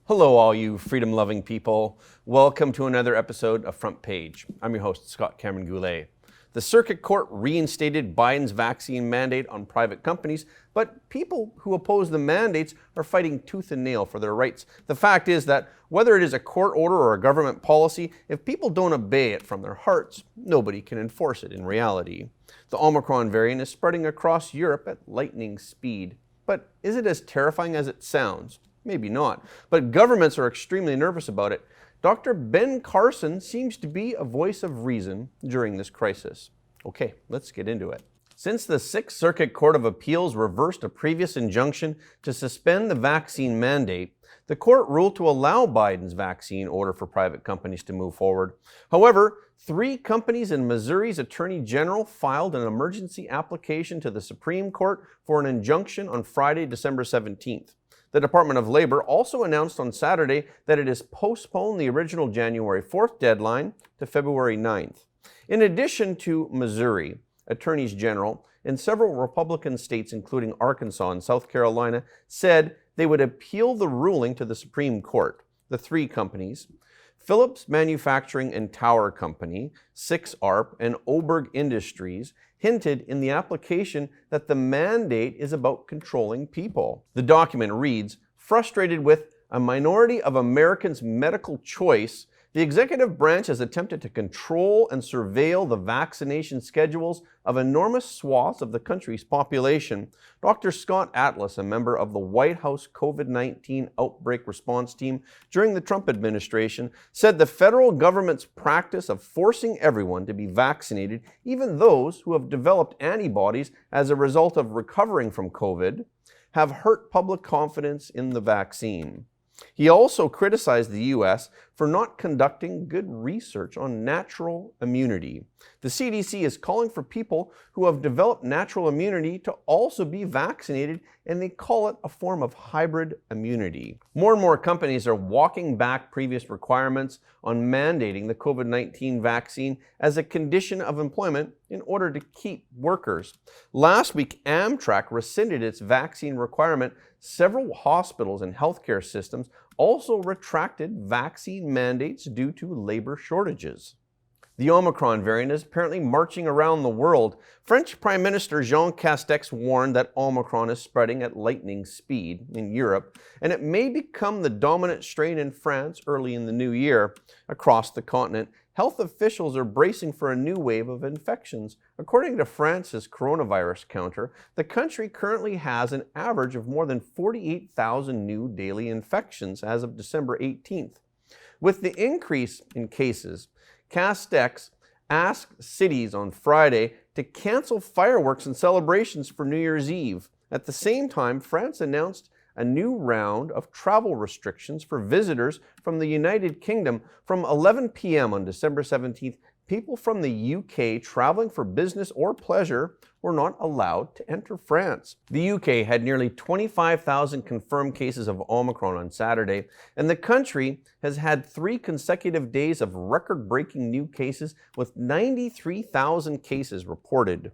Hello, all you freedom-loving people. Welcome to another episode of Front Page. I'm your host, Scott Cameron Goulet. The Circuit Court reinstated Biden's vaccine mandate on private companies, but people who oppose the mandates are fighting tooth and nail for their rights. The fact is that whether it is a court order or a government policy, if people don't obey it from their hearts, nobody can enforce it in reality. The Omicron variant is spreading across Europe at lightning speed. But is it as terrifying as it sounds? Maybe not, but governments are extremely nervous about it. Dr. Ben Carson seems to be a voice of reason during this crisis. Okay, let's get into it. Since the Sixth Circuit Court of Appeals reversed a previous injunction to suspend the vaccine mandate, the court ruled to allow Biden's vaccine order for private companies to move forward. However, 3 companies and Missouri's Attorney General filed an emergency application to the Supreme Court for an injunction on Friday, December 17th. The Department of Labor also announced on Saturday that it has postponed the original January 4th deadline to February 9th. In addition to Missouri, attorneys general in several Republican states, including Arkansas and South Carolina, said they would appeal the ruling to the Supreme Court. The 3 companies, Phillips Manufacturing and Tower Company, 6ARP, and Oberg Industries, hinted in the application that the mandate is about controlling people. The document reads, "Frustrated with a minority of Americans' medical choice, the executive branch has attempted to control and surveil the vaccination schedules of enormous swaths of the country's population." Dr. Scott Atlas, a member of the White House COVID-19 outbreak response team during the Trump administration, said the federal government's practice of forcing everyone to be vaccinated, even those who have developed antibodies as a result of recovering from COVID, have hurt public confidence in the vaccine. He also criticized the U.S. for not conducting good research on natural immunity. The CDC is calling for people who have developed natural immunity to also be vaccinated, and they call it a form of hybrid immunity. More and more companies are walking back previous requirements on mandating the COVID-19 vaccine as a condition of employment in order to keep workers. Last week, Amtrak rescinded its vaccine requirement. Several hospitals and healthcare systems also retracted vaccine mandates due to labor shortages. The Omicron variant is apparently marching around the world. French Prime Minister Jean Castex warned that Omicron is spreading at lightning speed in Europe, and it may become the dominant strain in France early in the new year. Across the continent, health officials are bracing for a new wave of infections. According to France's coronavirus counter, the country currently has an average of more than 48,000 new daily infections as of December 18th. With the increase in cases, Castex asked cities on Friday to cancel fireworks and celebrations for New Year's Eve. At the same time, France announced a new round of travel restrictions for visitors from the United Kingdom. From 11 p.m. on December 17th, people from the UK traveling for business or pleasure were not allowed to enter France. The UK had nearly 25,000 confirmed cases of Omicron on Saturday, and the country has had 3 consecutive days of record-breaking new cases with 93,000 cases reported.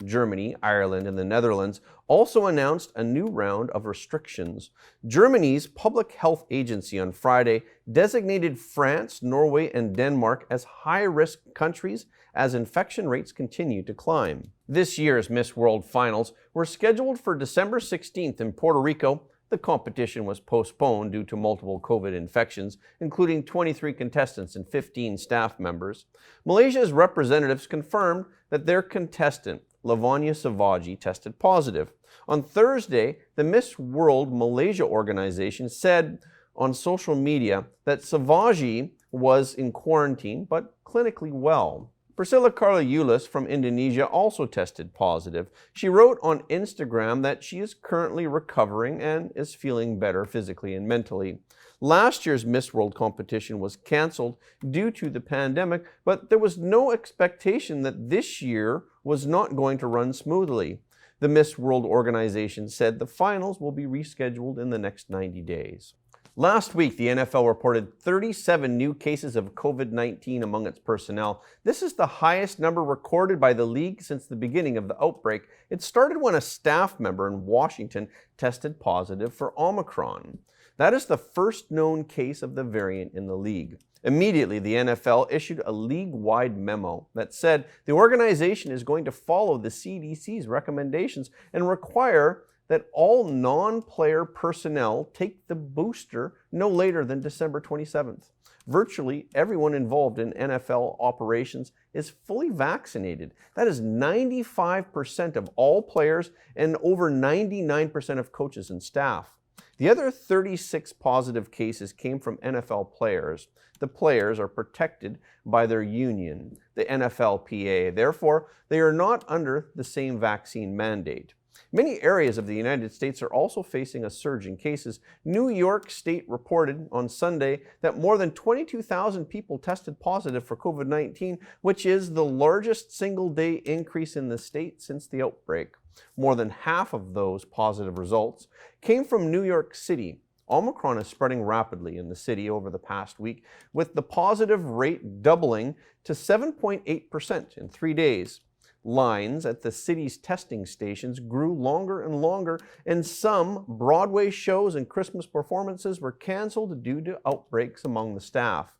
Germany, Ireland, and the Netherlands also announced a new round of restrictions. Germany's public health agency on Friday designated France, Norway, and Denmark as high-risk countries as infection rates continue to climb. This year's Miss World Finals were scheduled for December 16th in Puerto Rico. The competition was postponed due to multiple COVID infections, including 23 contestants and 15 staff members. Malaysia's representatives confirmed that their contestant, Lavanya Savaji, tested positive. On Thursday, the Miss World Malaysia organization said on social media that Savaji was in quarantine but clinically well. Priscilla Carla from Indonesia also tested positive. She wrote on Instagram that she is currently recovering and is feeling better physically and mentally. Last year's Miss World competition was canceled due to the pandemic, but there was no expectation that this year was not going to run smoothly. The Miss World organization said the finals will be rescheduled in the next 90 days. Last week, the NFL reported 37 new cases of COVID-19 among its personnel. This is the highest number recorded by the league since the beginning of the outbreak. It started when a staff member in Washington tested positive for Omicron. That is the first known case of the variant in the league. Immediately, the NFL issued a league-wide memo that said the organization is going to follow the CDC's recommendations and require that all non-player personnel take the booster no later than December 27th. Virtually everyone involved in NFL operations is fully vaccinated. That is 95% of all players and over 99% of coaches and staff. The other 36 positive cases came from NFL players. The players are protected by their union, the NFLPA. Therefore, they are not under the same vaccine mandate. Many areas of the United States are also facing a surge in cases. New York State reported on Sunday that more than 22,000 people tested positive for COVID-19, which is the largest single-day increase in the state since the outbreak. More than half of those positive results came from New York City. Omicron is spreading rapidly in the city over the past week, with the positive rate doubling to 7.8% in 3 days. Lines at the city's testing stations grew longer and longer, and some Broadway shows and Christmas performances were canceled due to outbreaks among the staff.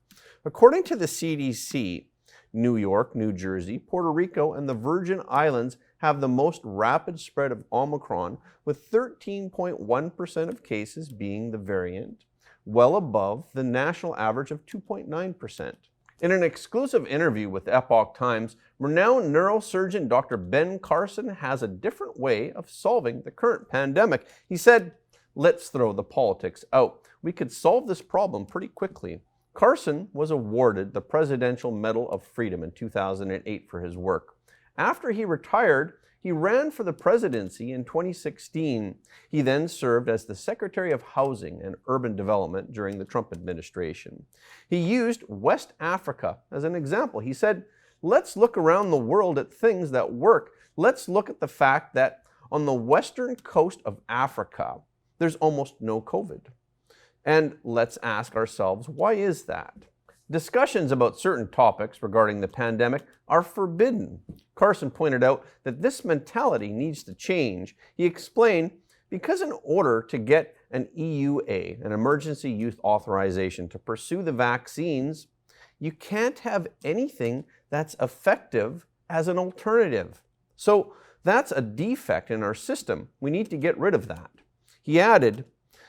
According to the CDC, New York, New Jersey, Puerto Rico, and the Virgin Islands have the most rapid spread of Omicron, with 13.1% of cases being the variant, well above the national average of 2.9%. In an exclusive interview with Epoch Times, renowned neurosurgeon Dr. Ben Carson has a different way of solving the current pandemic. He said, "Let's throw the politics out. We could solve this problem pretty quickly." Carson was awarded the Presidential Medal of Freedom in 2008 for his work. After he retired, he ran for the presidency in 2016. He then served as the Secretary of Housing and Urban Development during the Trump administration. He used West Africa as an example. He said, "Let's look around the world at things that work. Let's look at the fact that on the western coast of Africa, there's almost no COVID. And let's ask ourselves, why is that?" Discussions about certain topics regarding the pandemic are forbidden. Carson pointed out that this mentality needs to change. He explained, because in order to get an EUA, an emergency use authorization to pursue the vaccines, you can't have anything that's effective as an alternative. So that's a defect in our system. We need to get rid of that. He added,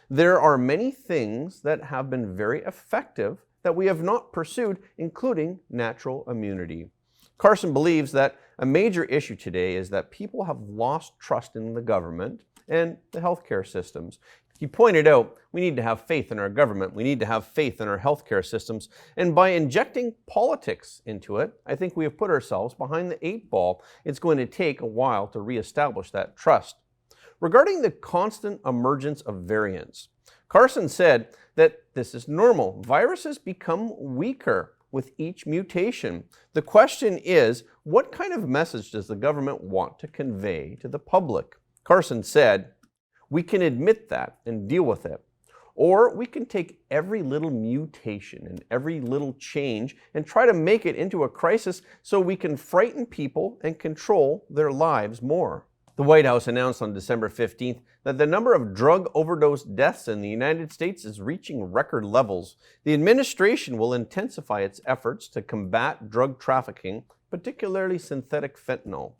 there are many things that have been very effective that we have not pursued, including natural immunity. Carson believes that a major issue today is that people have lost trust in the government and the healthcare systems. He pointed out we need to have faith in our government, we need to have faith in our healthcare systems, and by injecting politics into it, I think we have put ourselves behind the 8 ball. It's going to take a while to reestablish that trust. Regarding the constant emergence of variants, Carson said that this is normal. Viruses become weaker with each mutation. The question is, what kind of message does the government want to convey to the public? Carson said, we can admit that and deal with it. Or we can take every little mutation and every little change and try to make it into a crisis so we can frighten people and control their lives more. The White House announced on December 15th that the number of drug overdose deaths in the United States is reaching record levels. The administration will intensify its efforts to combat drug trafficking, particularly synthetic fentanyl.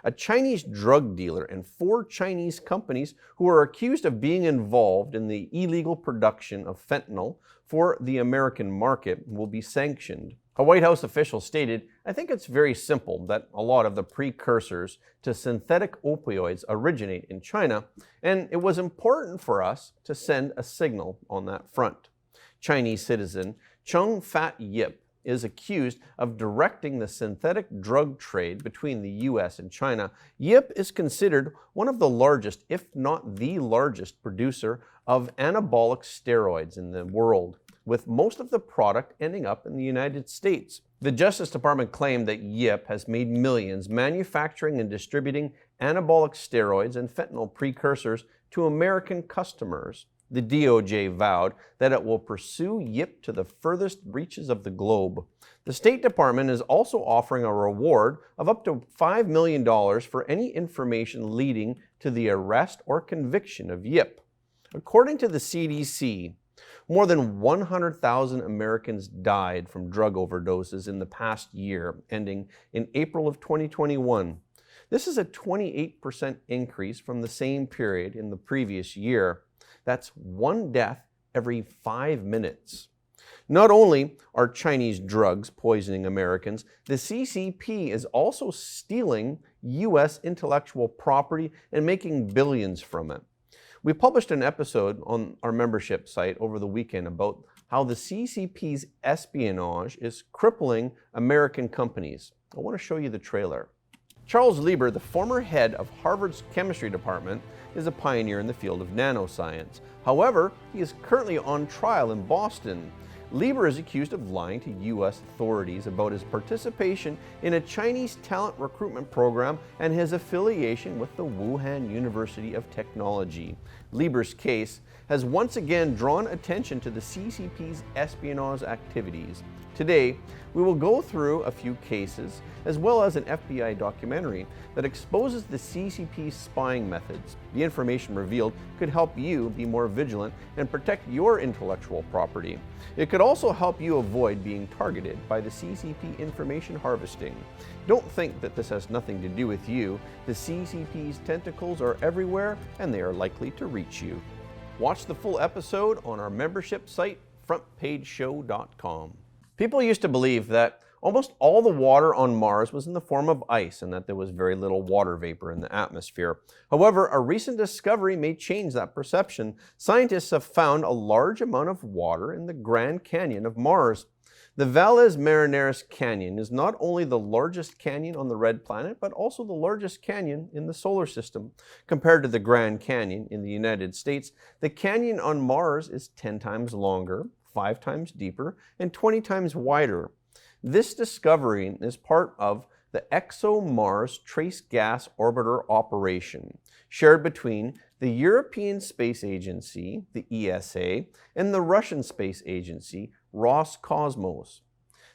A Chinese drug dealer and 4 Chinese companies who are accused of being involved in the illegal production of fentanyl for the American market will be sanctioned. A White House official stated, "I think it's very simple that a lot of the precursors to synthetic opioids originate in China, and it was important for us to send a signal on that front." Chinese citizen Chung Fat Yip is accused of directing the synthetic drug trade between the U.S. and China. Yip is considered one of the largest, if not the largest, producer of anabolic steroids in the world, with most of the product ending up in the United States. The Justice Department claimed that Yip has made millions manufacturing and distributing anabolic steroids and fentanyl precursors to American customers. The DOJ vowed that it will pursue Yip to the furthest reaches of the globe. The State Department is also offering a reward of up to $5 million for any information leading to the arrest or conviction of Yip. According to the CDC, More than 100,000 Americans died from drug overdoses in the past year, ending in April of 2021. This is a 28% increase from the same period in the previous year. That's one death every 5 minutes. Not only are Chinese drugs poisoning Americans, the CCP is also stealing U.S. intellectual property and making billions from it. We published an episode on our membership site over the weekend about how the CCP's espionage is crippling American companies. I want to show you the trailer. Charles Lieber, the former head of Harvard's chemistry department, is a pioneer in the field of nanoscience. However, he is currently on trial in Boston. Lieber is accused of lying to U.S. authorities about his participation in a Chinese talent recruitment program and his affiliation with the Wuhan University of Technology. Lieber's case has once again drawn attention to the CCP's espionage activities. Today, we will go through a few cases, as well as an FBI documentary that exposes the CCP's spying methods. The information revealed could help you be more vigilant and protect your intellectual property. It could also help you avoid being targeted by the CCP information harvesting. Don't think that this has nothing to do with you. The CCP's tentacles are everywhere, and they are likely to reach you. Watch the full episode on our membership site, frontpageshow.com. People used to believe that almost all the water on Mars was in the form of ice and that there was very little water vapor in the atmosphere. However, a recent discovery may change that perception. Scientists have found a large amount of water in the Grand Canyon of Mars. The Valles Marineris Canyon is not only the largest canyon on the red planet, but also the largest canyon in the solar system. Compared to the Grand Canyon in the United States, the canyon on Mars is 10 times longer, 5 times deeper, and 20 times wider. This discovery is part of the ExoMars Trace Gas Orbiter operation, shared between the European Space Agency, the ESA, and the Russian Space Agency, Roscosmos.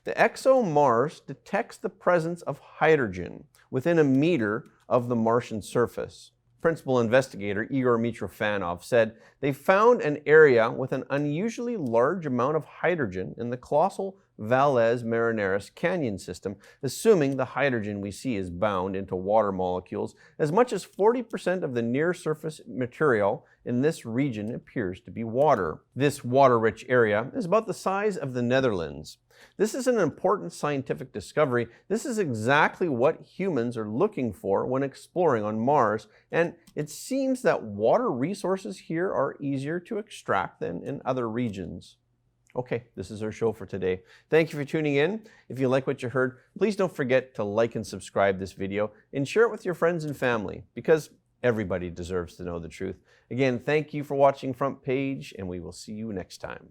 The ExoMars detects the presence of hydrogen within a meter of the Martian surface. Principal investigator Igor Mitrofanov said they found an area with an unusually large amount of hydrogen in the colossal Valles Marineris Canyon system, assuming the hydrogen we see is bound into water molecules. As much as 40% of the near-surface material in this region appears to be water. This water-rich area is about the size of the Netherlands. This is an important scientific discovery. This is exactly what humans are looking for when exploring on Mars, and it seems that water resources here are easier to extract than in other regions. Okay, this is our show for today. Thank you for tuning in. If you like what you heard, please don't forget to like and subscribe this video and share it with your friends and family, because everybody deserves to know the truth. Again, thank you for watching Front Page, and we will see you next time.